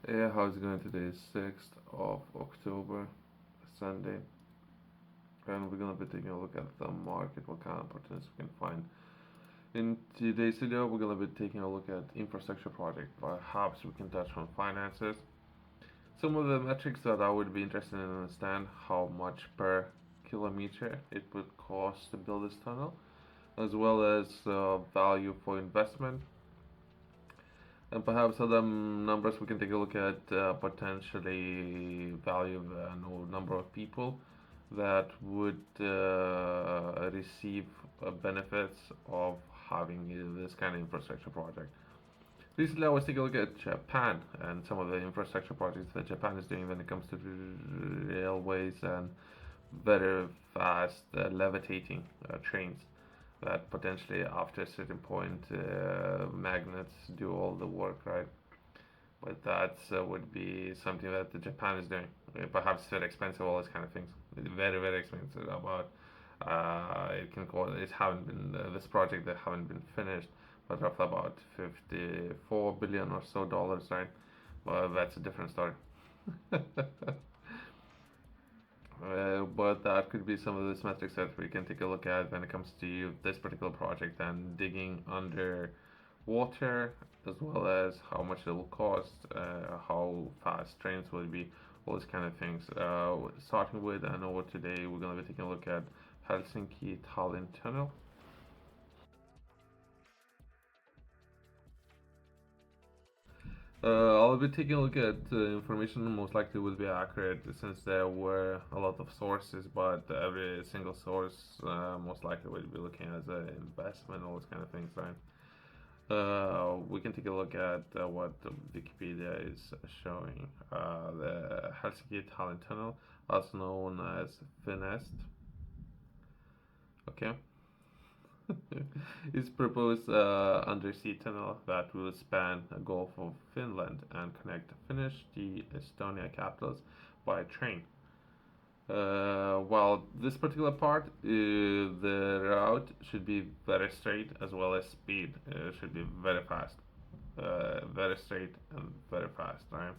Yeah, how's it going today? 6th of October, Sunday, and we're gonna be taking a look at the market, what kind of opportunities we can find. In today's video, we're gonna be taking a look at infrastructure project. Perhaps we can touch on finances. Some of the metrics that I would be interested in understand how much per kilometer it would cost to build this tunnel, as well as value for investment, and perhaps other numbers we can take a look at potentially value and number of people that would receive benefits of having this kind of infrastructure project. Recently, I was taking a look at Japan and some of the infrastructure projects that Japan is doing when it comes to railways and very fast levitating trains that potentially after a certain point magnets do all the work, right? But that would be something that the Japan is doing. Perhaps very expensive, all these kind of things. Very, very expensive. About it can cost. It haven't been this project that haven't been finished, but roughly about 54 billion or so dollars, right? Well, that's a different story. But that could be some of the metrics that we can take a look at when it comes to this particular project and digging under water, as well as how much it will cost, how fast trains will be, all these kind of things. Starting with, I know today we're going to be taking a look at Helsinki Tallinn Tunnel. I'll be taking a look at information most likely will be accurate since there were a lot of sources, but every single source most likely will be looking as an investment, all those kind of things, right? We can take a look at what Wikipedia is showing. The Helsinki Tallinn Tunnel, also known as Finest, okay, is proposed undersea tunnel that will span the Gulf of Finland and connect Finnish the Estonia capitals by train. While this particular part, the route should be very straight as well as speed should be very fast, very straight and very fast, right?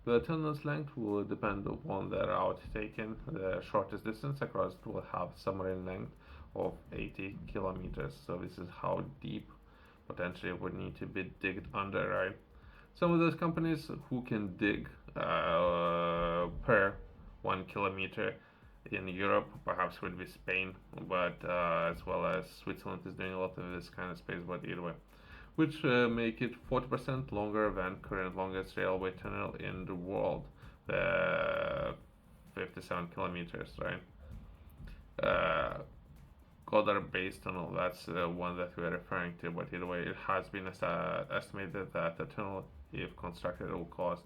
The tunnel's length will depend upon the route taken. The shortest distance across will have submarine length of 80 kilometers. So this is how deep potentially would need to be digged under, right? Some of those companies who can dig per 1 kilometer in Europe perhaps would be Spain, but as well as Switzerland is doing a lot of this kind of space, but either way, which make it 40% longer than current longest railway tunnel in the world, the 57 kilometers, right? Uh, Goddard Base Tunnel, that's the one that we're referring to, but either way, it has been estimated that the tunnel, if constructed, will cost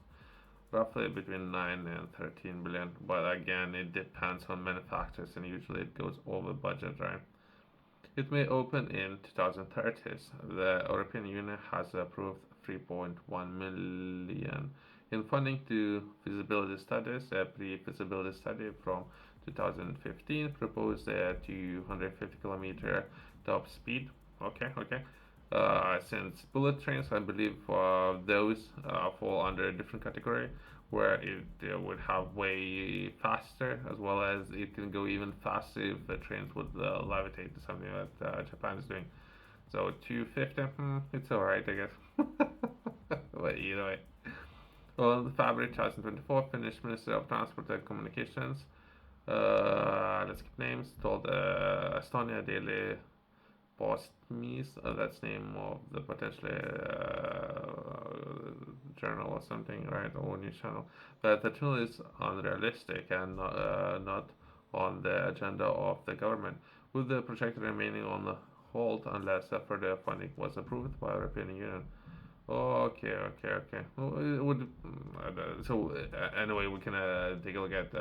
roughly between 9 and 13 billion. But again, it depends on many factors and usually it goes over budget, right? It may open in 2030s. The European Union has approved 3.1 million in funding to feasibility studies. A pre-feasibility study from 2015 proposed a 250-kilometer top speed. Okay, okay. Since bullet trains, I believe those fall under a different category where it would have way faster, as well as it can go even faster if the trains would levitate, something that Japan is doing. So 250, it's alright, I guess. But either way. Well, in February 2024, Finnish Minister of Transport and Communications, let's keep names, told Estonia Daily Postmies, that's name of the potentially journal or something, right, or news channel, that the tool is unrealistic and not on the agenda of the government, with the project remaining on the hold unless further funding was approved by European Union. Okay, okay, okay. Well, it would, so anyway, we can take a look at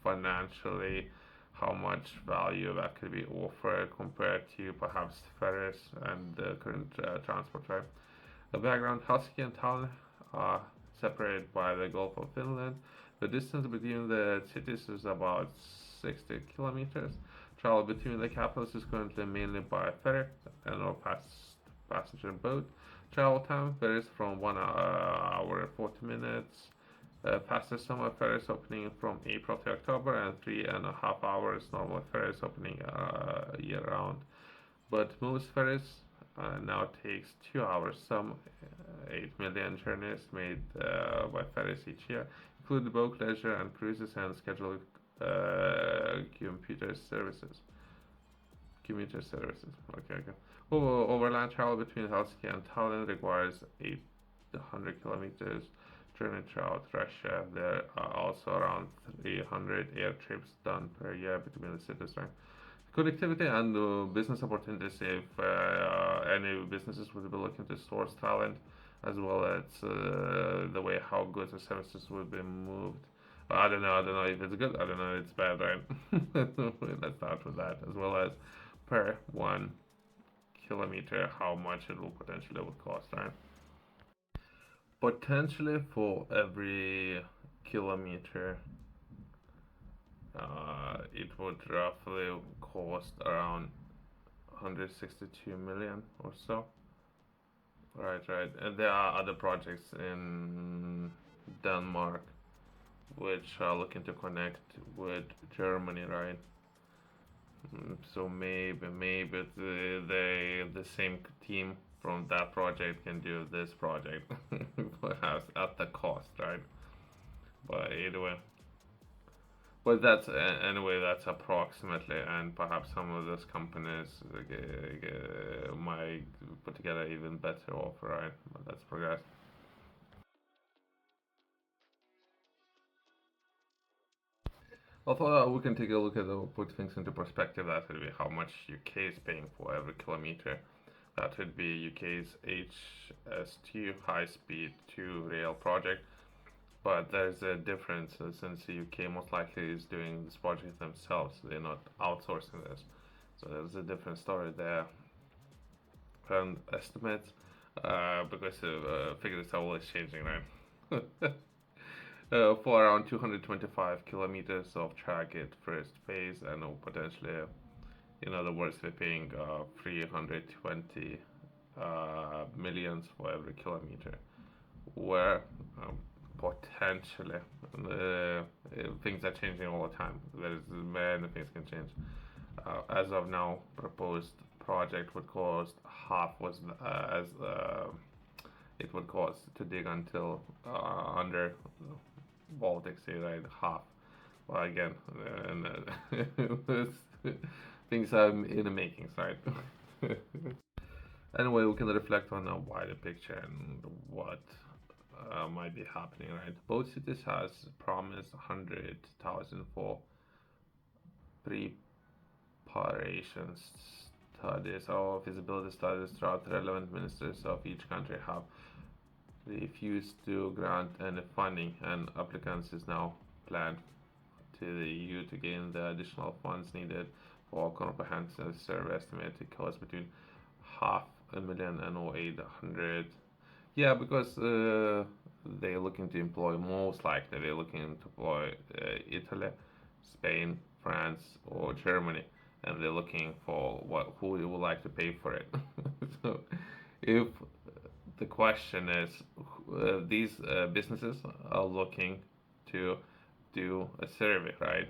financially how much value that could be offered compared to perhaps ferries and the current transport, right? The background, Helsinki and Tallinn are separated by the Gulf of Finland. The distance between the cities is about 60 kilometers. Travel between the capitals is currently mainly by ferry and or passenger boat. Travel time varies from 1 hour and 40 minutes. Fastest summer ferries opening from April to October, and 3.5 hours normal ferries opening year round. But most ferries now takes 2 hours. Some 8 million journeys made by ferries each year, include boat leisure and cruises and scheduled commuter services. Commuter services. Okay, okay. Overland travel between Helsinki and Tallinn requires 800 kilometers journey throughout Russia. There are also around 300 air trips done per year between the cities, right? Connectivity and business opportunities if any businesses would be looking to source talent, as well as the way how goods and services will be moved. I don't know if it's good, I don't know if it's bad, right? Let's start with that, as well as per 1 kilometer, how much it will potentially would cost, right? Potentially for every kilometer, it would roughly cost around 162 million or so. Right, right. And there are other projects in Denmark which are looking to connect with Germany, right? So maybe the same team from that project can do this project, perhaps at the cost, right? But anyway, but that's anyway that's approximately, and perhaps some of those companies might put together even better offer, right? But that's progress. Although we can take a look at put things into perspective, that would be how much UK is paying for every kilometer. That would be UK's HS2 high speed 2 rail project. But there's a difference since the UK most likely is doing this project themselves. They're not outsourcing this. So there's a different story there. And estimates, because figures are always changing, right? For around 225 kilometers of track at first phase, and potentially, in other words, we're paying 320 millions for every kilometer. Where potentially things are changing all the time. There's many things can change. As of now, proposed project would cost half was as it would cost to dig until under Baltic Sea, right? Half. Well, again, things are in the makings, right? Anyway, we can reflect on a wider picture and what might be happening, right? Both cities has promised 100,000 for preparation studies or feasibility studies throughout the relevant ministers of each country have refused to grant any funding, and applicants is now planned to the EU to gain the additional funds needed for comprehensive survey estimated cost between half a million and 800. Yeah, because they're looking to employ, most likely they're looking to employ Italy, Spain, France, or Germany, and they're looking for who would like to pay for it. So, if the question is, these businesses are looking to do a survey, right?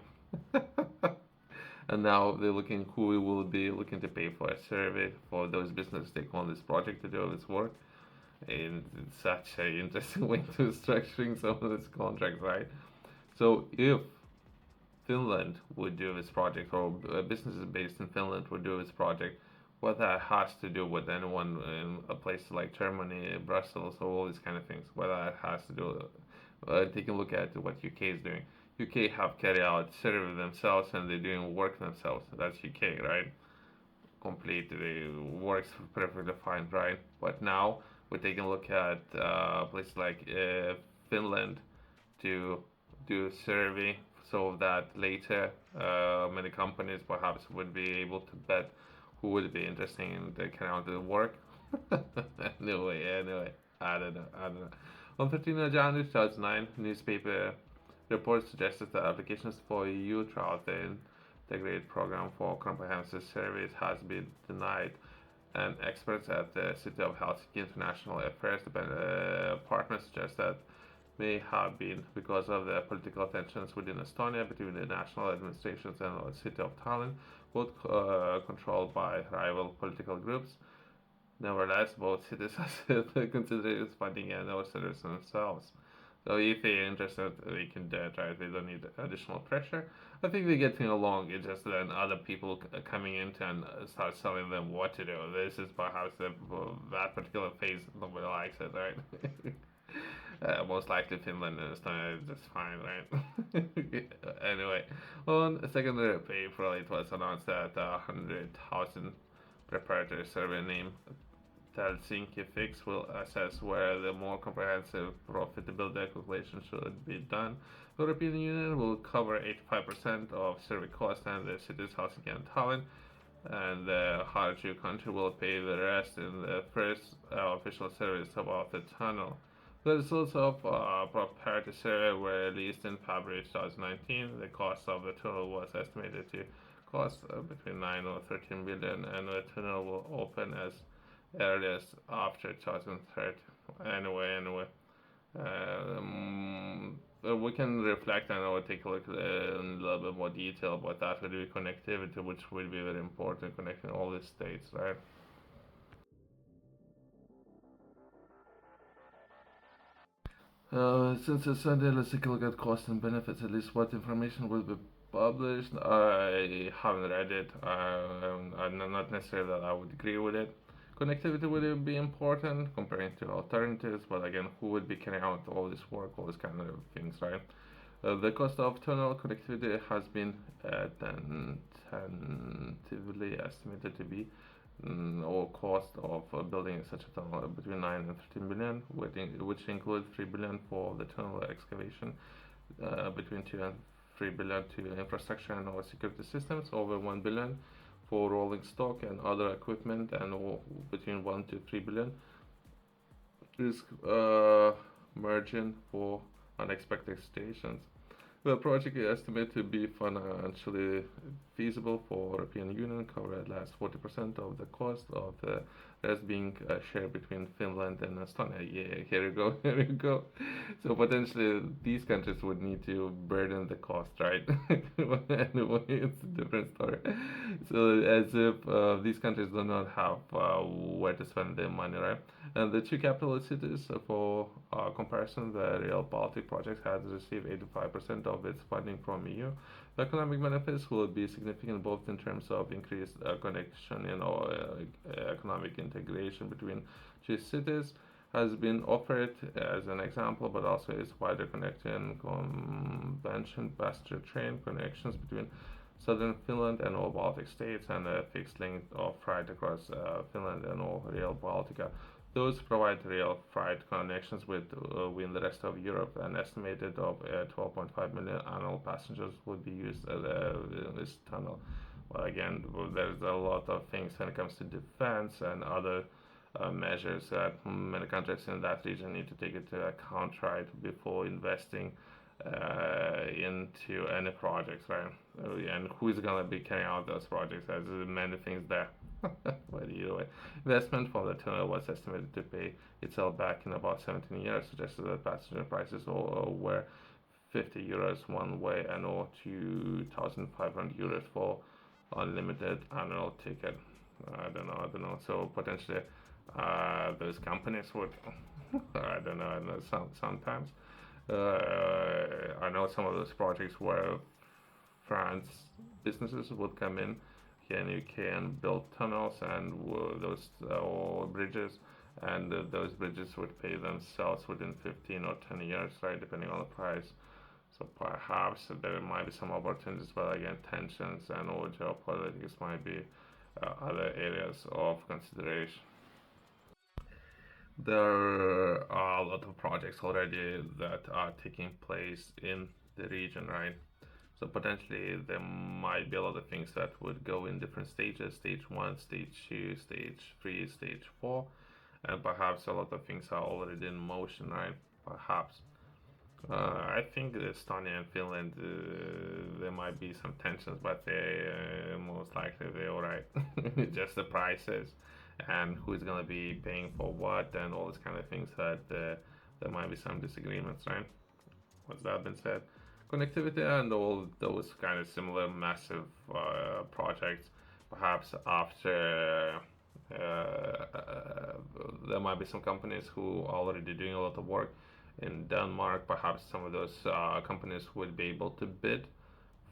And now they're looking who will be looking to pay for a survey for those businesses take on this project to do this work. And it's such an interesting way to structuring some of this contract, right? So if Finland would do this project, or businesses based in Finland would do this project, what that has to do with anyone in a place like Germany, Brussels, or all these kind of things, what that has to do, take a look at what UK is doing. UK have carried out survey themselves and they're doing work themselves. That's UK, right? Completely works perfectly fine, right? But now we're taking a look at places like Finland to do a survey so that later many companies perhaps would be able to bet who would be interested in carrying out the work. Anyway, I don't know. On 13th of January 2009, newspaper reports suggested that applications for EU throughout the integrated program for comprehensive surveys has been denied, and experts at the City of Helsinki International Affairs Department suggest that may have been because of the political tensions within Estonia between the national administrations and the city of Tallinn, both controlled by rival political groups. Nevertheless, both cities have considered funding and our citizens themselves. So if they're interested, they can try it. They don't need additional pressure. I think they're getting along. It's just then other people coming in and start telling them what to do. This is perhaps that particular phase. Nobody likes it, right? Most likely Finland and Estonia is just fine, right? Anyway, on 2nd of April, it was announced that 100,000 preparatory survey named Helsinki Fix will assess where the more comprehensive profitability calculation should be done. The European Union will cover 85% of survey costs and the cities Helsinki and Tallinn, and the Harju country will pay the rest in the first official surveys about the tunnel. The results of preparatory survey were released in February 2019. The cost of the tunnel was estimated to cost between 9 or 13 billion, and the tunnel will open as early as after 2030. Anyway, we can reflect and we'll take a look in a little bit more detail, but that will be connectivity, which will be very important, connecting all the states, right? Since it's Sunday, let's take a look at costs and benefits. At least what information will be published. I haven't read it. I'm not necessarily that I would agree with it. Connectivity would be important comparing to alternatives, but again, who would be carrying out all this work, all these kind of things, right? The cost of tunnel connectivity has been tentatively estimated to be or cost of building such a tunnel between 9 and 13 billion, which includes 3 billion for the tunnel excavation, between 2 and 3 billion to infrastructure and our security systems, over 1 billion for rolling stock and other equipment, and between 1 to 3 billion risk margin for unexpected stations. The project is estimated to be financially feasible for European Union, cover at least 40% of the cost, of the rest being shared between Finland and Estonia. Yeah, here you go, here you go. So potentially these countries would need to burden the cost, right? Anyway, it's a different story. So as if these countries do not have where to spend their money, right? And the two capital cities, for comparison, the Rail Baltic project has received 85% of its funding from EU. The economic benefits will be significant both in terms of increased connection and economic integration between two cities has been offered as an example, but also is wider connection convention passenger train connections between southern Finland and all Baltic states, and a fixed link of freight across Finland and all Rail Baltica. Those provide rail freight connections with the rest of Europe. An estimated of 12.5 million annual passengers would be used this tunnel. Well, again, there's a lot of things when it comes to defense and other measures that many countries in that region need to take into account, right, before investing into any projects, right? And who's gonna be carrying out those projects? There's many things there. But either way, investment from the tunnel was estimated to pay itself back in about 17 years, suggested that passenger prices were 50 euros one way and or 2,500 euros for unlimited annual ticket. I don't know. So potentially, those companies would, I don't know. Sometimes, I know some of those projects where France businesses would come in here in UK and build tunnels and those bridges, and those bridges would pay themselves within 15 or 10 years, right, depending on the price. So perhaps there might be some opportunities, but again, tensions and or geopolitics might be other areas of consideration. There are a lot of projects already that are taking place in the region, right? So potentially there might be a lot of things that would go in different stages: stage one, stage two, stage three, stage four, and perhaps a lot of things are already in motion, right? Perhaps. I think Estonia and Finland, there might be some tensions, but they most likely they're alright. Just the prices and who is going to be paying for what, and all these kind of things that there might be some disagreements, right? What's that been said? Connectivity and all those kind of similar massive projects. Perhaps after there might be some companies who are already doing a lot of work in Denmark. Perhaps some of those companies would be able to bid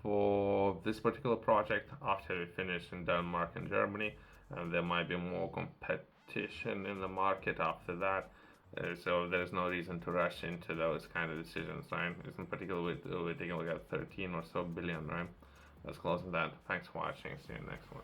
for this particular project after we finish in Denmark and Germany, and there might be more competition in the market after that. So there's no reason to rush into those kind of decisions, right? In particular, we're taking a look at 13 or so billion, right? Let's close on that. Thanks for watching. See you next one.